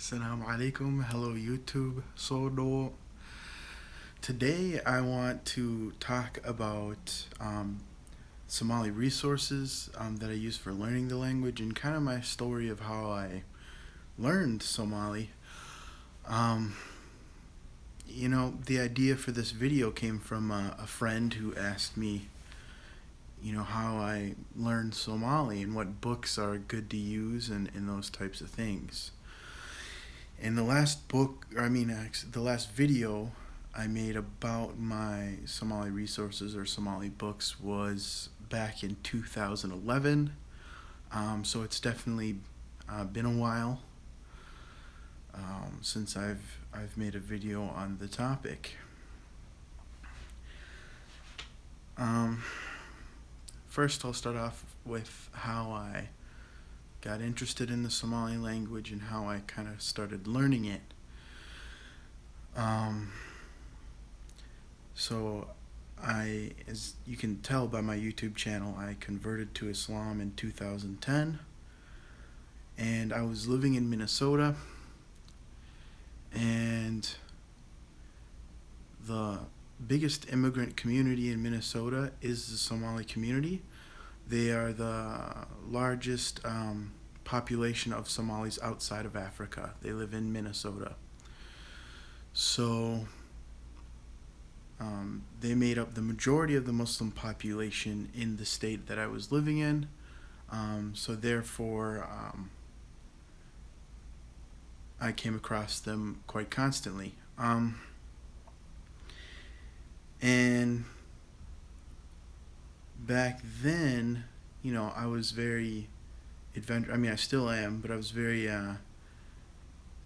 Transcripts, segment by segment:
Assalamu alaikum. Hello, YouTube. Today I want to talk about Somali Resources that I use for learning the language and kind of my story of how I learned Somali. Um, the idea for this video came from a friend who asked me, how I learned Somali and what books are good to use and those types of things. And the last the last video I made about my Somali resources or Somali books was back in 2011. So it's definitely been a while since I've made a video on the topic. First, I'll start off with how I got interested in the Somali language and how I kind of started learning it. So as you can tell by my YouTube channel, I converted to Islam in 2010, and I was living in Minnesota, and the biggest immigrant community in Minnesota is the Somali community. They are the largest population of Somalis outside of Africa. They live in Minnesota. So they made up the majority of the Muslim population in the state that I was living in. So therefore, I came across them quite constantly. And back then, I was very I still am, but I was very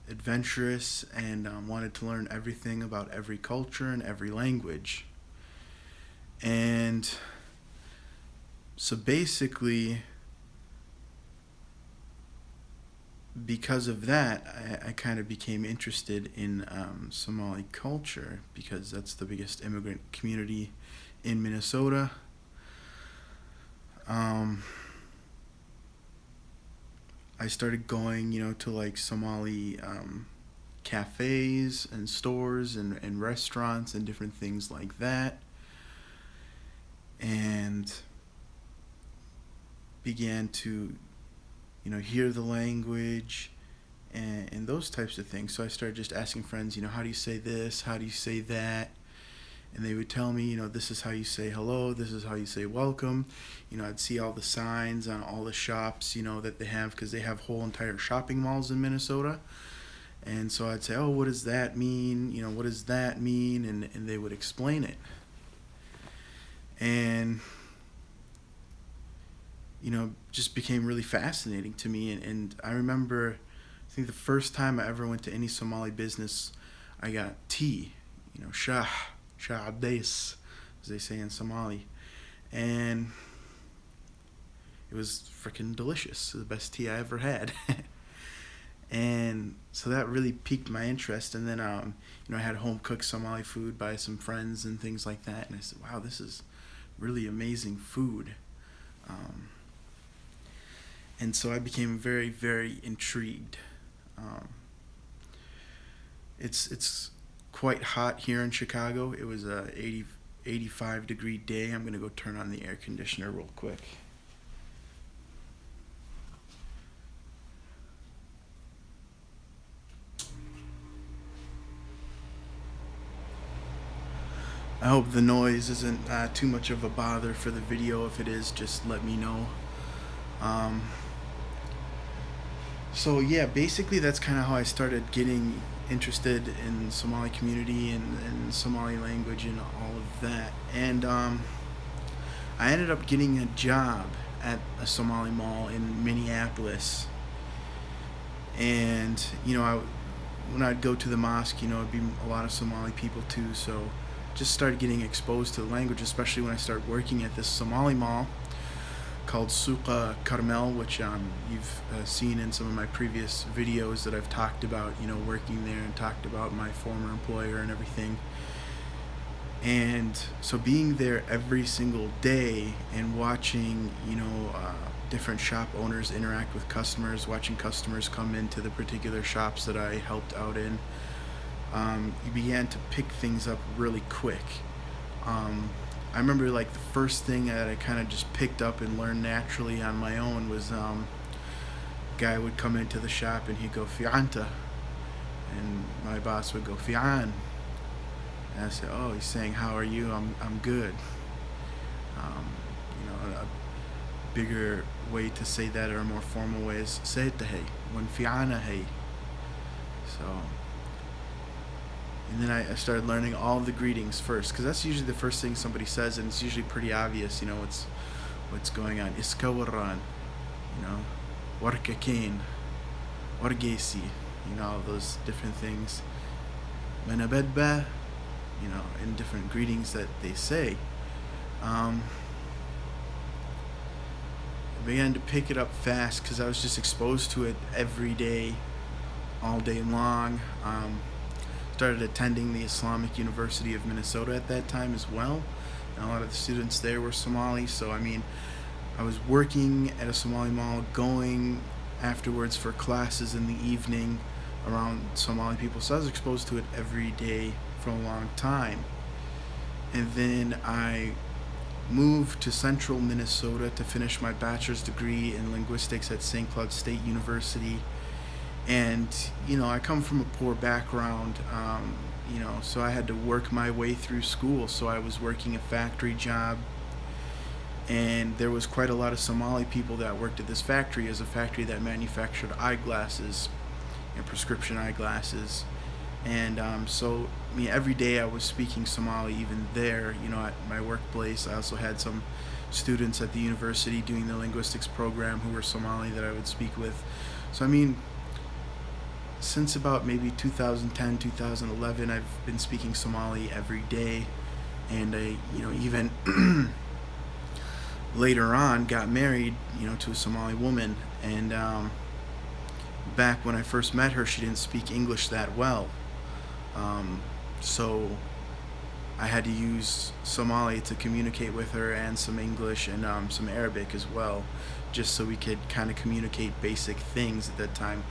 adventurous and wanted to learn everything about every culture and every language. And so basically, because of that, I kind of became interested in Somali culture because that's the biggest immigrant community in Minnesota. I started going, to like Somali cafes and stores and restaurants and different things like that, and began to, hear the language and those types of things. So I started just asking friends, how do you say this? How do you say that? And they would tell me, this is how you say hello, this is how you say welcome. I'd see all the signs on all the shops, that they have, because they have whole entire shopping malls in Minnesota. And so I'd say, oh, what does that mean? What does that mean? And they would explain it. And, just became really fascinating to me. And I remember, I think the first time I ever went to any Somali business, I got tea, Sha'abais, as they say in Somali. And it was freaking delicious. It was the best tea I ever had. And so that really piqued my interest. And then, I had home-cooked Somali food by some friends and things like that. And I said, wow, this is really amazing food. And so I became very, very intrigued. It's quite hot here in Chicago. It was a 85 degree day. I'm gonna go turn on the air conditioner real quick. I hope the noise isn't too much of a bother for the video. If it is, just let me know. So yeah, basically that's kind of how I started getting interested in Somali community and Somali language and all of that. And I ended up getting a job at a Somali mall in Minneapolis. And when I'd go to the mosque, it'd be a lot of Somali people too. So just started getting exposed to the language, especially when I started working at this Somali mall called Suqa Carmel, which you've seen in some of my previous videos that I've talked about, working there and talked about my former employer and everything. And so being there every single day and watching, different shop owners interact with customers, watching customers come into the particular shops that I helped out in. You began to pick things up really quick. I remember like the first thing that I kind of just picked up and learned naturally on my own was guy would come into the shop and he'd go fi'anta, and my boss would go fi'an, and I said, oh, he's saying how are you? I'm good. A bigger way to say that, or a more formal way, is sayta hey, when fi'ana hey. So, and then I started learning all the greetings first, because that's usually the first thing somebody says, and it's usually pretty obvious, what's going on. Iskawaran, warkakain, wargesi, all those different things. Manabedba, in different greetings that they say. I began to pick it up fast because I was just exposed to it every day, all day long. Started attending the Islamic University of Minnesota at that time as well, and a lot of the students there were Somali. So I was working at a Somali mall, going afterwards for classes in the evening around Somali people. So I was exposed to it every day for a long time. And then I moved to central Minnesota to finish my bachelor's degree in linguistics at St. Cloud State University. And, I come from a poor background, so I had to work my way through school. So I was working a factory job, and there was quite a lot of Somali people that worked at this factory. As a factory that manufactured eyeglasses and prescription eyeglasses. And every day I was speaking Somali even there, at my workplace. I also had some students at the university doing the linguistics program who were Somali that I would speak with. So since about maybe 2010, 2011, I've been speaking Somali every day. And I, even later on got married, to a Somali woman. And back when I first met her, she didn't speak English that well. So I had to use Somali to communicate with her, and some English and some Arabic as well, just so we could kind of communicate basic things at that time.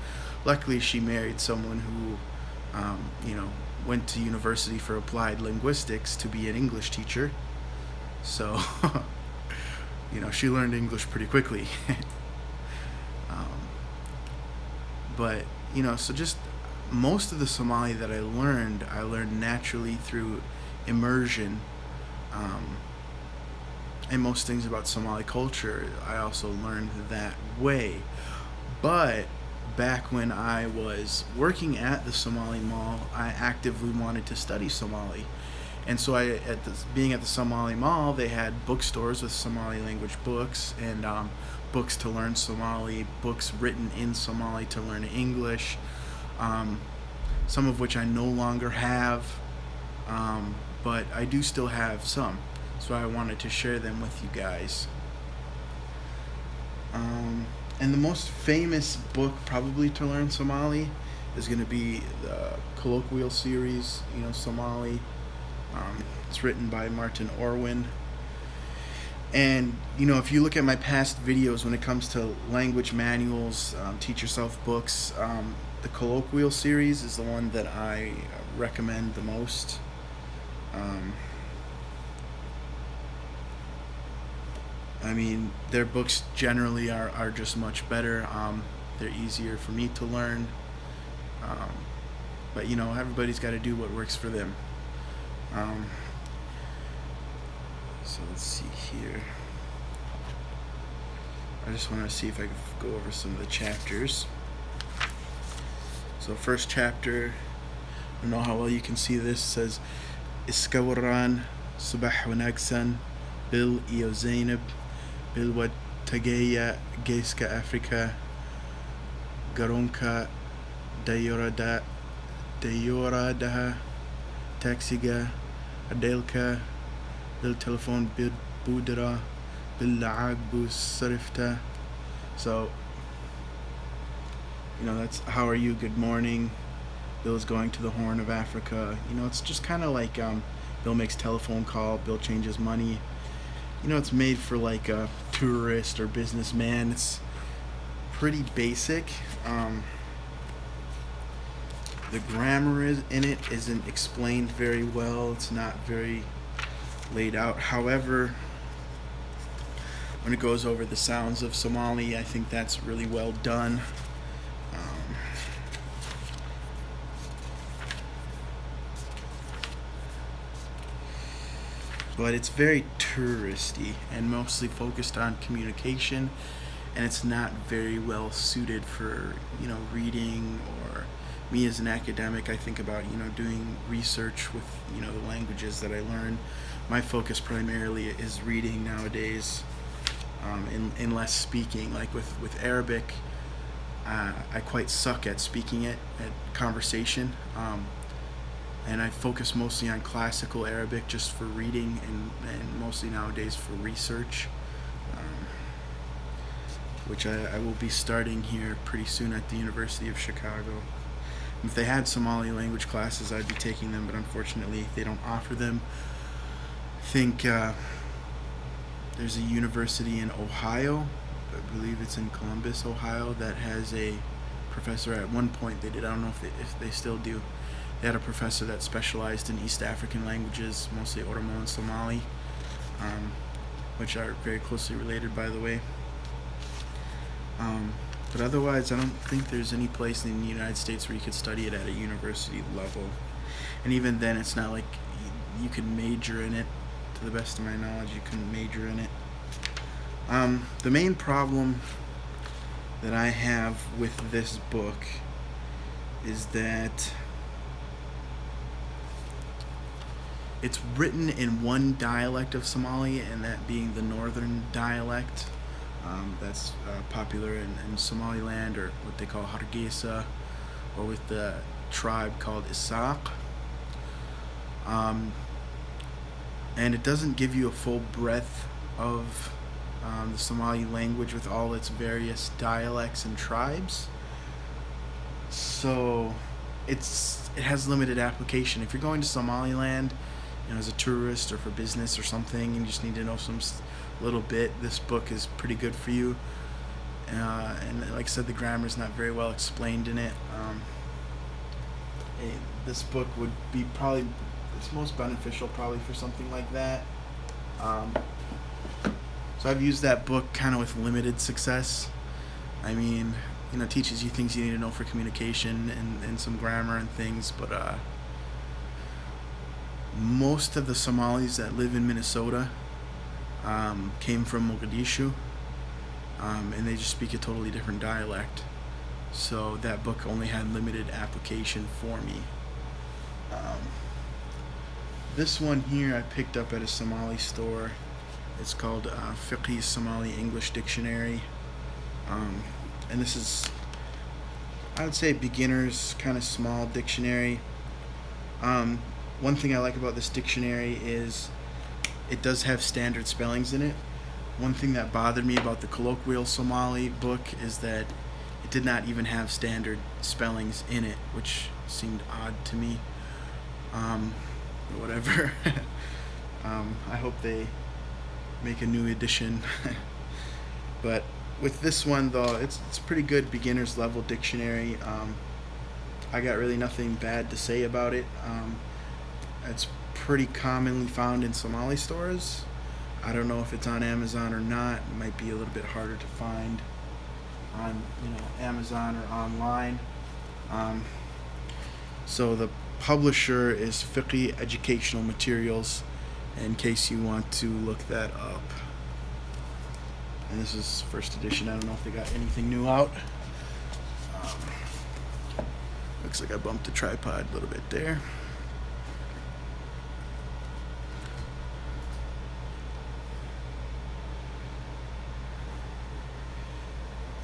Luckily, she married someone who, went to university for applied linguistics to be an English teacher. So, she learned English pretty quickly. But, so just most of the Somali that I learned naturally through immersion. And most things about Somali culture, I also learned that way. But back when I was working at the Somali mall, I actively wanted to study Somali. And so being at the Somali mall, they had bookstores with Somali language books, and books to learn Somali, books written in Somali to learn English, some of which I no longer have, but I do still have some. So I wanted to share them with you guys. And the most famous book probably to learn Somali is going to be the colloquial series, Somali. It's written by Martin Orwin. And, if you look at my past videos when it comes to language manuals, teach yourself books, the colloquial series is the one that I recommend the most. Their books generally are just much better. They're easier for me to learn. But, everybody's got to do what works for them. So let's see here. I just want to see if I can go over some of the chapters. So first chapter, I don't know how well you can see this, says Iskawaran Subah Wanagsan Bil Iyo Zainab Bil Wad Tagaya Geiska Africa Garonka Dayoradaha Taxiga Adelka Bil Telephone Bil Budra Bil Laag Bu Sarifta. So, that's how are you, good morning. Bill's going to the Horn of Africa. It's just kind of like Bill makes telephone call, Bill changes money. it's made for like a tourist or businessman. It's pretty basic. The grammar in it isn't explained very well. It's not very laid out. However, when it goes over the sounds of Somali, I think that's really well done. Um, but it's very touristy and mostly focused on communication, and it's not very well suited for reading. Or me as an academic, I think about doing research with the languages that I learn. My focus primarily is reading nowadays, in less speaking. Like with Arabic, I quite suck at speaking it, at conversation. And I focus mostly on classical Arabic just for reading, and mostly nowadays for research, which I will be starting here pretty soon at the University of Chicago. If they had Somali language classes, I'd be taking them, but unfortunately they don't offer them. I think there's a university in Ohio, I believe it's in Columbus, Ohio, that has a professor. At one point they did, I don't know if they still do. They had a professor that specialized in East African languages, mostly Oromo and Somali, which are very closely related, by the way. But otherwise, I don't think there's any place in the United States where you could study it at a university level. And even then, it's not like you could major in it. To the best of my knowledge, you couldn't major in it. The main problem that I have with this book is that it's written in one dialect of Somali, and that being the northern dialect. That's popular in Somaliland, or what they call Hargeisa, or with the tribe called Isaq. And it doesn't give you a full breadth of the Somali language with all its various dialects and tribes. So it has limited application. If you're going to Somaliland, as a tourist or for business or something, and you just need to know some little bit, this book is pretty good for you. And like I said, the grammar is not very well explained in it. This book would be probably it's most beneficial probably for something like that. So I've used that book kind of with limited success. I mean, it teaches you things you need to know for communication and some grammar and things, but most of the Somalis that live in Minnesota came from Mogadishu, and they just speak a totally different dialect. So that book only had limited application for me. This one here I picked up at a Somali store. It's called Fiqh Somali English Dictionary. And this is, I would say, beginner's kind of small dictionary. One thing I like about this dictionary is it does have standard spellings in it. One thing that bothered me about the colloquial Somali book is that it did not even have standard spellings in it, which seemed odd to me. Whatever. I hope they make a new edition. But with this one, though, it's pretty good beginner's level dictionary. I got really nothing bad to say about it. It's pretty commonly found in Somali stores. I don't know if it's on Amazon or not. It might be a little bit harder to find on Amazon or online. So the publisher is Fiqh Educational Materials, in case you want to look that up. And this is first edition. I don't know if they got anything new out. Looks like I bumped the tripod a little bit there.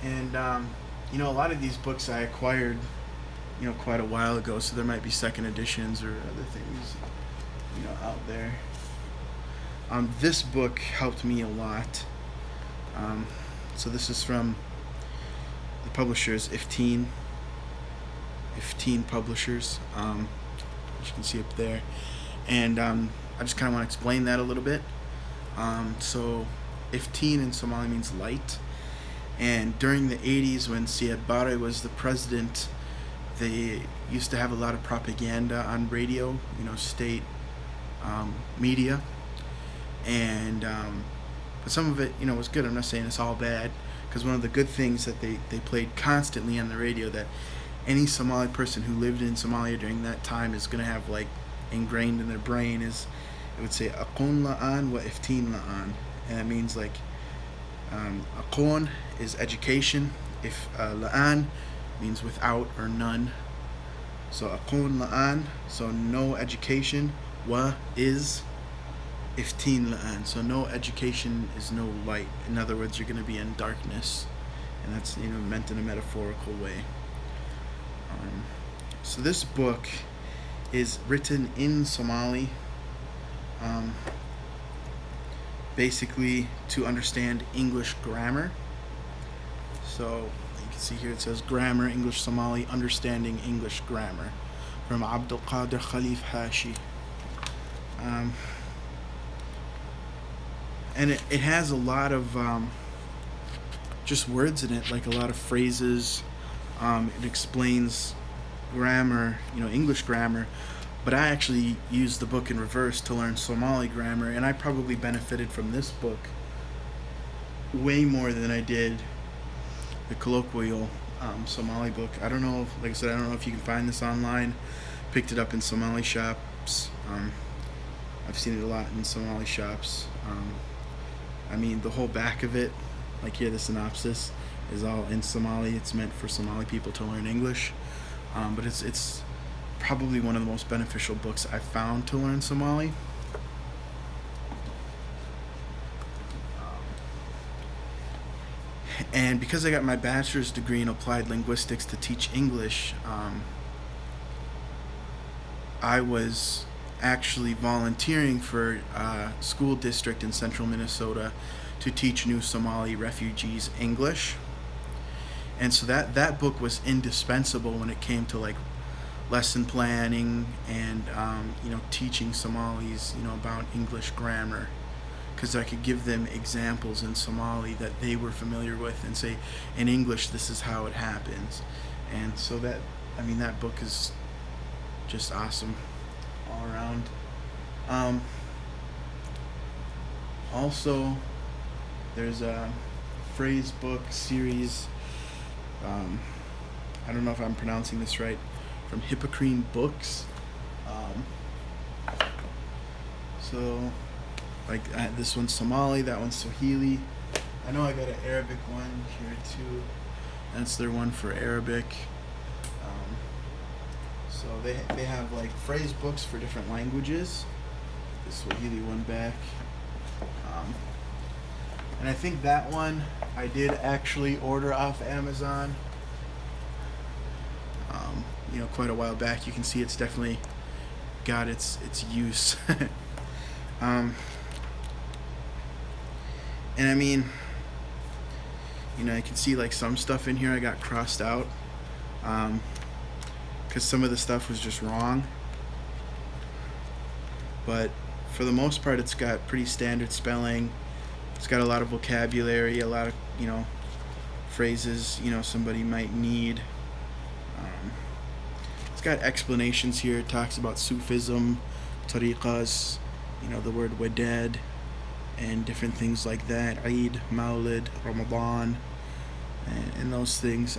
And a lot of these books I acquired quite a while ago, so there might be second editions or other things out there. This book helped me a lot. So this is from the publishers, 15 publishers, which you can see up there. And I just kind of want to explain that a little bit. So 15 in Somali means light. And during the 80s, when Siad Barre was the president, they used to have a lot of propaganda on radio, state media. And but some of it, was good. I'm not saying it's all bad, because one of the good things that they played constantly on the radio, that any Somali person who lived in Somalia during that time is going to have like ingrained in their brain, is it would say akon la'an wa ifteen la'an, and that means like akon is education, if la'an means without or none. So akon la'an, so no education, wa is ifteen la'an, so no education is no light. In other words, you're going to be in darkness, and that's meant in a metaphorical way. So this book is written in Somali, basically to understand English grammar. So you can see here it says grammar, English Somali, understanding English grammar, from Abdul Qadir Khalif Hashi. And it has a lot of just words in it, like a lot of phrases. It explains grammar, English grammar, but I actually used the book in reverse to learn Somali grammar, and I probably benefited from this book way more than I did the colloquial Somali book. I don't know, like I said, I don't know if you can find this online. Picked it up in Somali shops. I've seen it a lot in Somali shops. The whole back of it, like here, the synopsis is all in Somali. It's meant for Somali people to learn English, but it's probably one of the most beneficial books I've found to learn Somali. And because I got my bachelor's degree in applied linguistics to teach English, I was actually volunteering for a school district in central Minnesota to teach new Somali refugees English. And so that book was indispensable when it came to like lesson planning and teaching Somalis about English grammar, because I could give them examples in Somali that they were familiar with and say, in English this is how it happens. And so that book is just awesome all around. Also, there's a phrase book series, I don't know if I'm pronouncing this right, from Hippocrene Books. So like this one's Somali, that one's Swahili. I know I got an Arabic one here too. That's their one for Arabic. So they have like phrase books for different languages. The Swahili one back. And I think that one I did actually order off Amazon. Quite a while back. You can see it's definitely got its use. And I can see like some stuff in here I got crossed out, because some of the stuff was just wrong. But for the most part, it's got pretty standard spelling. It's got a lot of vocabulary, a lot of phrases somebody might need. It's got explanations here. It talks about Sufism, tariqas, the word wadad, and different things like that. Eid, Mawlid, Ramadan, and those things.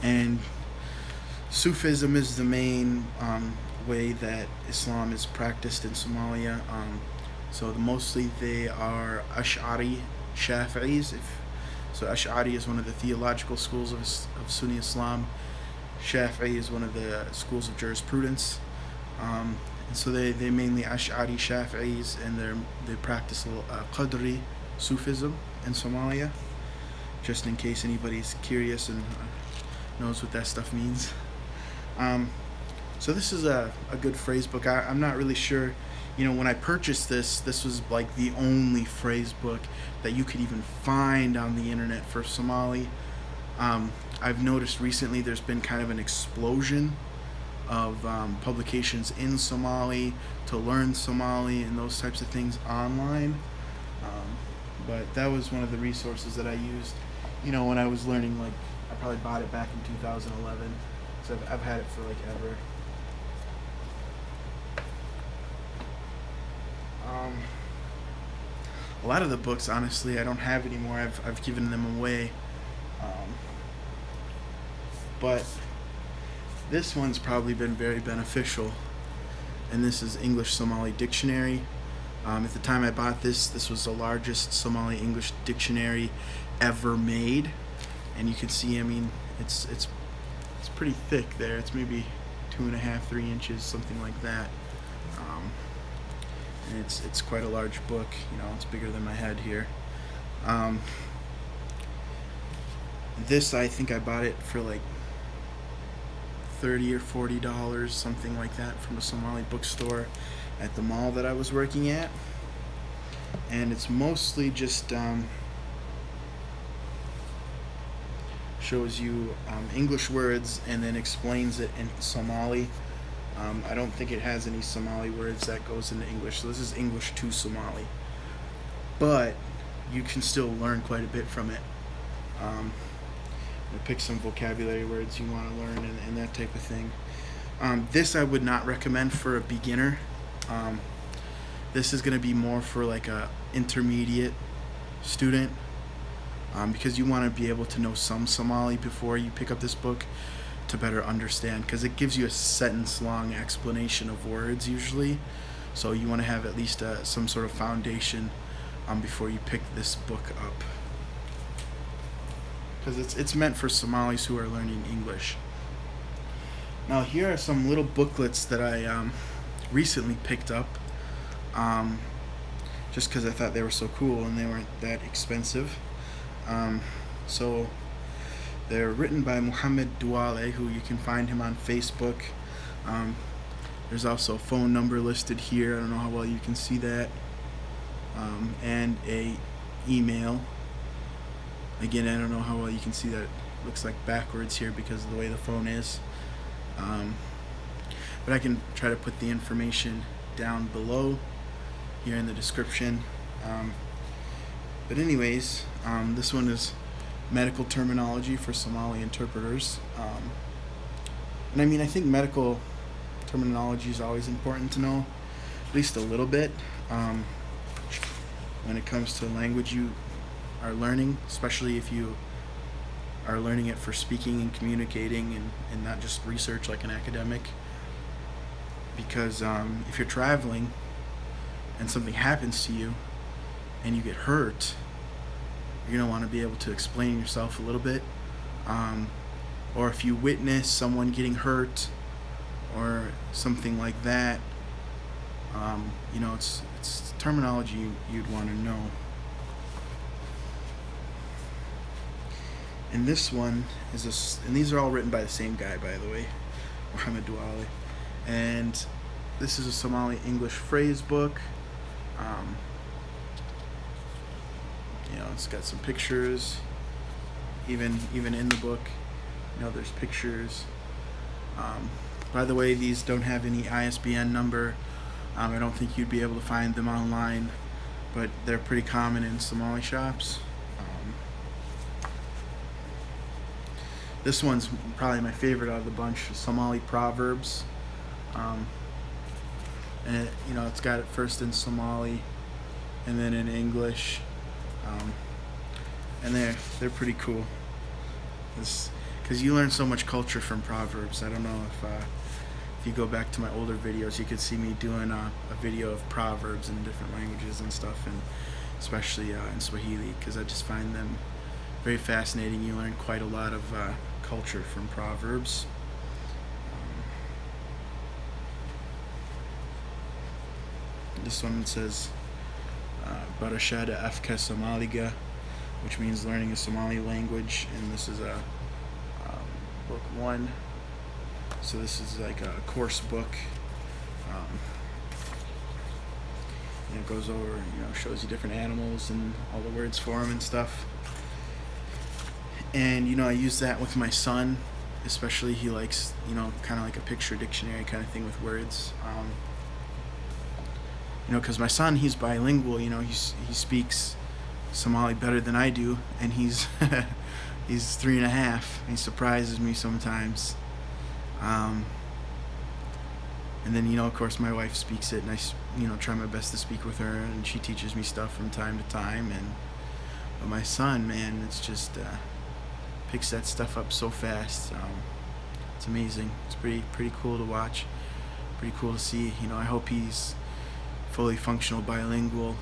And Sufism is the main way that Islam is practiced in Somalia. So mostly they are Ash'ari Shafi'is. So Ash'ari is one of the theological schools of Sunni Islam. Shafa'ee is one of the schools of jurisprudence. And so they mainly Ash'ari Shafi'is, and they practice Qadri Sufism in Somalia, just in case anybody's curious and knows what that stuff means. So this is a good phrase book. I'm not really sure, when I purchased this was like the only phrase book that you could even find on the internet for Somali. I've noticed recently there's been kind of an explosion of publications in Somali to learn Somali and those types of things online. But that was one of the resources that I used, when I was learning. Like, I probably bought it back in 2011, so I've had it for like ever. A lot of the books, honestly, I don't have anymore. I've given them away. But this one's probably been very beneficial, and this is English Somali Dictionary. At the time I bought this was the largest Somali English dictionary ever made, and you can see, it's pretty thick there. It's maybe 2.5, 3 inches, something like that. And it's quite a large book. It's bigger than my head here. This, I think I bought it for like $30 or $40, something like that, from a Somali bookstore at the mall that I was working at. And it's mostly just shows you English words and then explains it in Somali. I don't think it has any Somali words that goes into English, so this is English to Somali. But you can still learn quite a bit from it. Pick some vocabulary words you want to learn and that type of thing. This I would not recommend for a beginner. This is going to be more for like a intermediate student, because you want to be able to know some Somali before you pick up this book to better understand, because it gives you a sentence-long explanation of words usually. So you want to have at least some sort of foundation before you pick this book up, because it's meant for Somalis who are learning English. Now here are some little booklets that I recently picked up, just because I thought they were so cool and they weren't that expensive. So they're written by Muhammad Duale, who you can find him on Facebook. There's also a phone number listed here. I don't know how well you can see that. And a email. Again, I don't know how well you can see that. It looks like backwards here because of the way the phone is. But I can try to put the information down below here in the description. But anyways, this one is medical terminology for Somali interpreters. And I think medical terminology is always important to know, at least a little bit, when it comes to language you are learning, especially if you are learning it for speaking and communicating and not just research like an academic. Because if you're traveling and something happens to you and you get hurt, you're going to want to be able to explain yourself a little bit. Or if you witness someone getting hurt or something like that, it's terminology you'd want to know. And this one is and these are all written by the same guy, by the way, Muhammad Duale. And this is a Somali English phrase book. It's got some pictures, even in the book. There's pictures. By the way, these don't have any ISBN number. I don't think you'd be able to find them online, but they're pretty common in Somali shops. This one's probably my favorite out of the bunch, Somali Proverbs. And it's got it first in Somali and then in English. And they're pretty cool. Because you learn so much culture from Proverbs. I don't know if you go back to my older videos, you could see me doing a video of Proverbs in different languages and stuff, and especially in Swahili, because I just find them very fascinating. You learn quite a lot of culture from Proverbs. This one says Barashada Afka Somaliga, which means learning a Somali language, and this is a book 1. So this is like a course book. And it goes over, shows you different animals and all the words for them and stuff. And I use that with my son Especially he likes, kind of like a picture dictionary kind of thing with words. Because my son, he's bilingual. He speaks Somali better than I do, and he's he's 3.5. He surprises me sometimes. Um, and then, of course, my wife speaks it, and I try my best to speak with her, and she teaches me stuff from time to time. And but my son, man, it's just picks that stuff up so fast. It's amazing. It's pretty cool to watch. Pretty cool to see. I hope he's fully functional bilingual.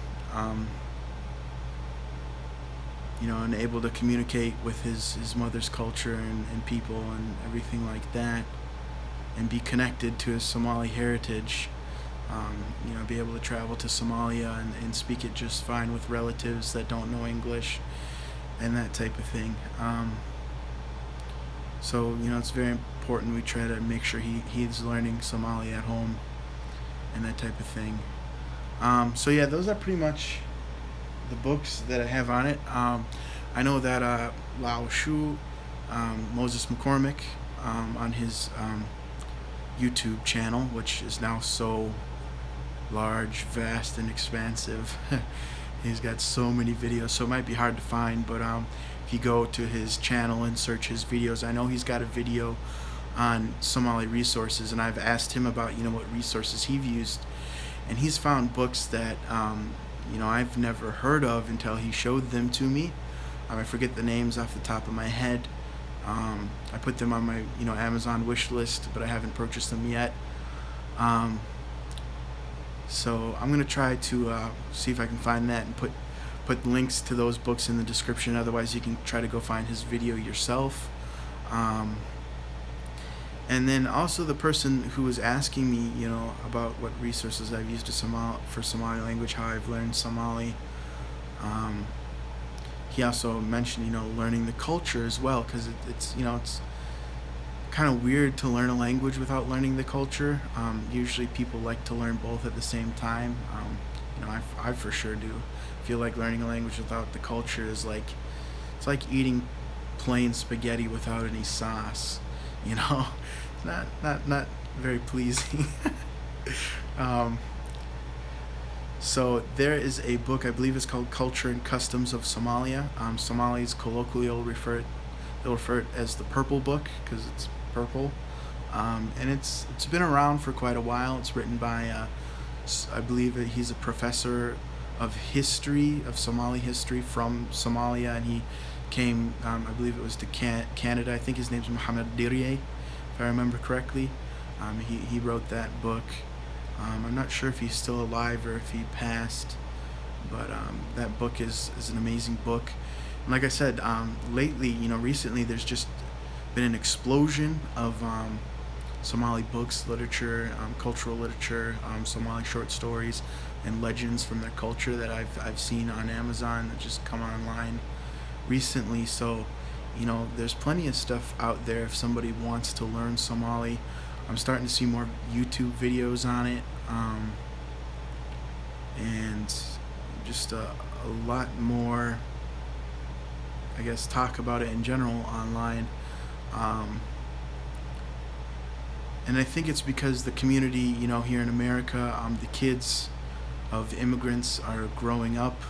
And able to communicate with his mother's culture and people and everything like that, and be connected to his Somali heritage. Be able to travel to Somalia and speak it just fine with relatives that don't know English and that type of thing. So, it's very important we try to make sure he's learning Somali at home and that type of thing. So, yeah, those are pretty much the books that I have on it. I know that Lao Shu, Moses McCormick, on his YouTube channel, which is now so large, vast, and expansive. He's got so many videos, so it might be hard to find, but if you go to his channel and search his videos, I know he's got a video on Somali Resources, and I've asked him about, what resources he's used, and he's found books that, I've never heard of until he showed them to me. I forget the names off the top of my head. I put them on my, Amazon wish list, but I haven't purchased them yet. So I'm gonna try to see if I can find that and put links to those books in the description. Otherwise, you can try to go find his video yourself. And then also the person who was asking me, about what resources I've used for Somali language, how I've learned Somali. He also mentioned, learning the culture as well, because it's kind of weird to learn a language without learning the culture. Usually people like to learn both at the same time. I for sure do. Feel like learning a language without the culture is it's like eating plain spaghetti without any sauce. Not very pleasing. So there is a book, I believe it's called Culture and Customs of Somalia. Somalis colloquially they'll refer it as the Purple Book because it's purple. And it's been around for quite a while. It's written by I believe that he's a professor of history, of Somali history from Somalia, and he came, I believe it was to Canada. I think his name's Mohammed Dirye, if I remember correctly. He wrote that book. I'm not sure if he's still alive or if he passed, but that book is an amazing book. And like I said, lately, recently, there's just been an explosion of Somali books, literature, cultural literature, Somali short stories, and legends from their culture that I've seen on Amazon that just come online recently. So, there's plenty of stuff out there if somebody wants to learn Somali. I'm starting to see more YouTube videos on it, and just a lot more, I guess, talk about it in general online. And I think it's because the community, here in America, the kids of immigrants are growing up.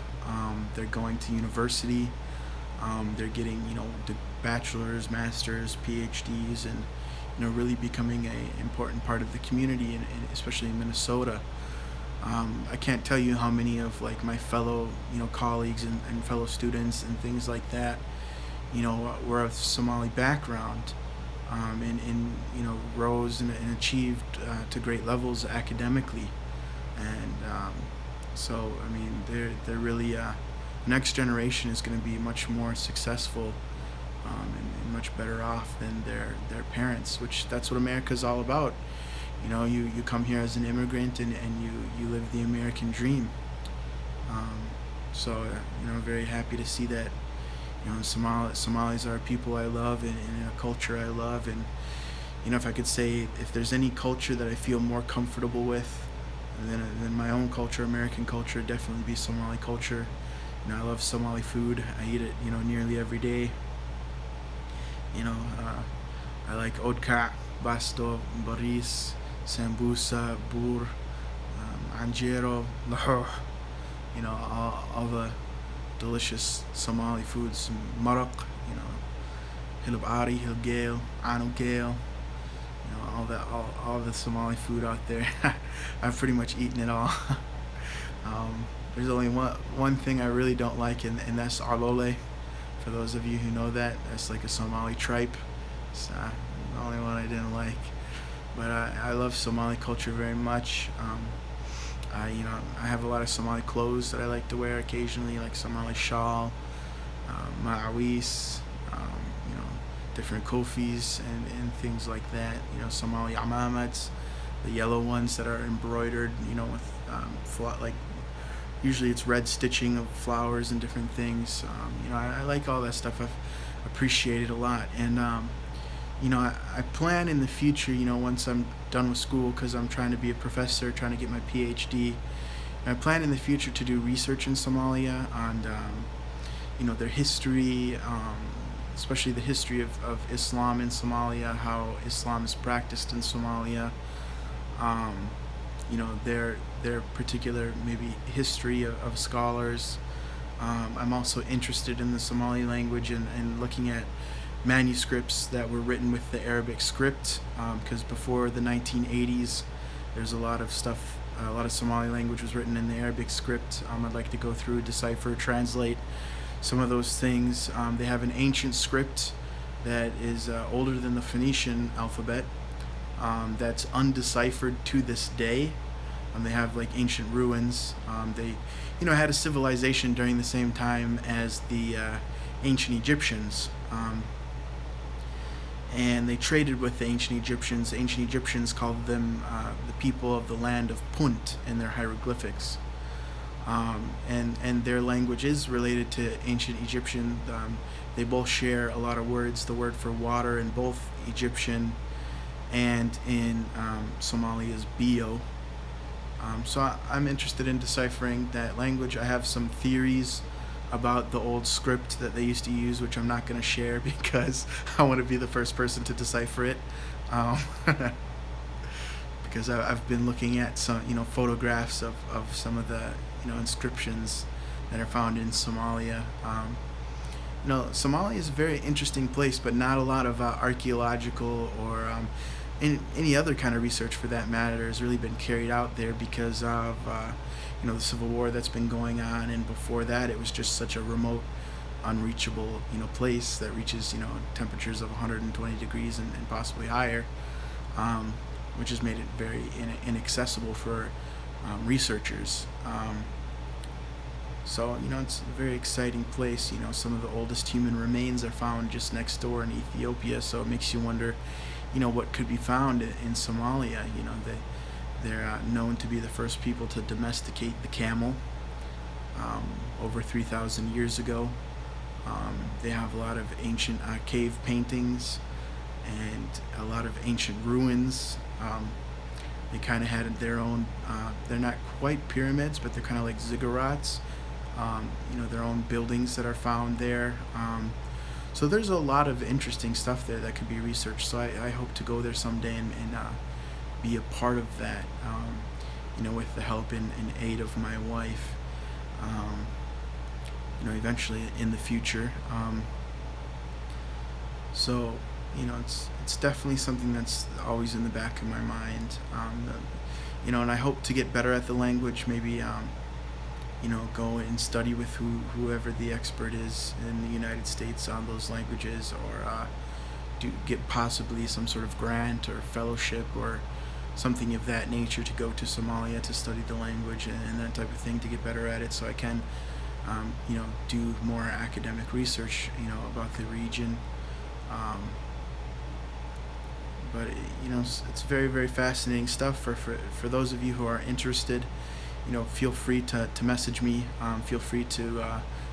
They're going to university. They're getting, the bachelor's, master's, PhDs, and really becoming a important part of the community, and especially in Minnesota. I can't tell you how many of my fellow colleagues and fellow students and things like that were of Somali background, and rose and achieved to great levels academically, and so I mean they're really next generation is going to be much more successful, and much better off than their parents, which that's what America's all about. You come here as an immigrant, and you live the American dream. So very happy to see that Somalis are a people I love, and a culture I love, and if I could say if there's any culture that I feel more comfortable with than my own culture, American culture, it'd definitely be Somali culture. I love Somali food. I eat it nearly every day. I like odka, basto, baris, sambusa, bur, anjero, lahore. All the delicious Somali foods, maraq, hilab ari, hilgail, anu gail, all the Somali food out there. I've pretty much eaten it all. There's only one thing I really don't like, and that's alole. For those of you who know that, that's like a Somali tripe. It's the only one I didn't like. But I love Somali culture very much. I have a lot of Somali clothes that I like to wear occasionally, like Somali shawl, ma'awis, different kofis and things like that. Somali amamats, the yellow ones that are embroidered, with like usually it's red stitching of flowers and different things. I like all that stuff. I've appreciated a lot, and I plan in the future, once I'm done with school, because I'm trying to be a professor, trying to get my PhD. And I plan in the future to do research in Somalia on, their history, especially the history of Islam in Somalia, how Islam is practiced in Somalia, their particular maybe history of scholars. I'm also interested in the Somali language and looking at manuscripts that were written with the Arabic script, because before the 1980s, there's a lot of stuff, a lot of Somali language was written in the Arabic script. I'd like to go through, decipher, translate some of those things. They have an ancient script that is older than the Phoenician alphabet, that's undeciphered to this day. They have like ancient ruins. They, had a civilization during the same time as the ancient Egyptians. And they traded with the ancient Egyptians. The ancient Egyptians called them the people of the land of Punt in their hieroglyphics. And their language is related to ancient Egyptian. They both share a lot of words. The word for water in both Egyptian and in Somali is bio. So I'm interested in deciphering that language. I have some theories about the old script that they used to use, which I'm not going to share because I want to be the first person to decipher it. Because I've been looking at some, photographs of some of the, inscriptions that are found in Somalia. Somalia is a very interesting place, but not a lot of archaeological or any other kind of research, for that matter, has really been carried out there because of the civil war that's been going on, and before that it was just such a remote, unreachable place that reaches temperatures of 120 degrees and possibly higher, which has made it very inaccessible for researchers. So it's a very exciting place. Some of the oldest human remains are found just next door in Ethiopia, so it makes you wonder what could be found in Somalia. They're known to be the first people to domesticate the camel, over 3,000 years ago. They have a lot of ancient cave paintings and a lot of ancient ruins. They kind of had their own, they're not quite pyramids, but they're kind of like ziggurats, their own buildings that are found there. So there's a lot of interesting stuff there that could be researched. So I hope to go there someday and be a part of that, with the help and aid of my wife, eventually in the future. So it's definitely something that's always in the back of my mind. And I hope to get better at the language. Maybe go and study with whoever the expert is in the United States on those languages, or get possibly some sort of grant or fellowship or something of that nature to go to Somalia to study the language and that type of thing, to get better at it, so I can do more academic research about the region. But it's very, very fascinating stuff. For those of you who are interested, feel free to message me. Feel free to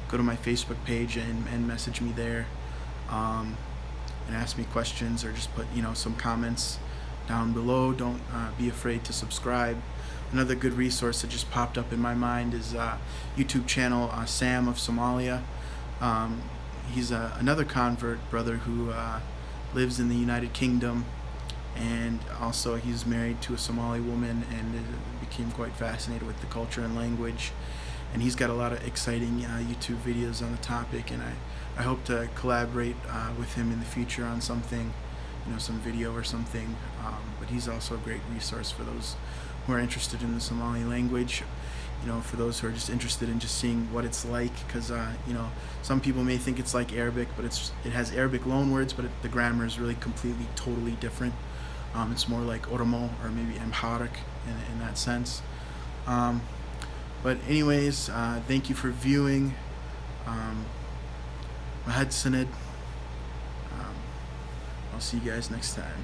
go to my Facebook page and message me there, and ask me questions, or just put some comments down below. Don't be afraid to subscribe. Another good resource that just popped up in my mind is YouTube channel Sam of Somalia. He's another convert brother who lives in the United Kingdom, and also he's married to a Somali woman and became quite fascinated with the culture and language. And he's got a lot of exciting YouTube videos on the topic, and I hope to collaborate with him in the future on something, some video or something. But he's also a great resource for those who are interested in the Somali language. For those who are just interested in just seeing what it's like, because some people may think it's like Arabic, but it has Arabic loanwords, but the grammar is really completely, totally different. It's more like Oromo or maybe Amharic in that sense. But anyways, thank you for viewing. Mahad Sanid. I'll see you guys next time.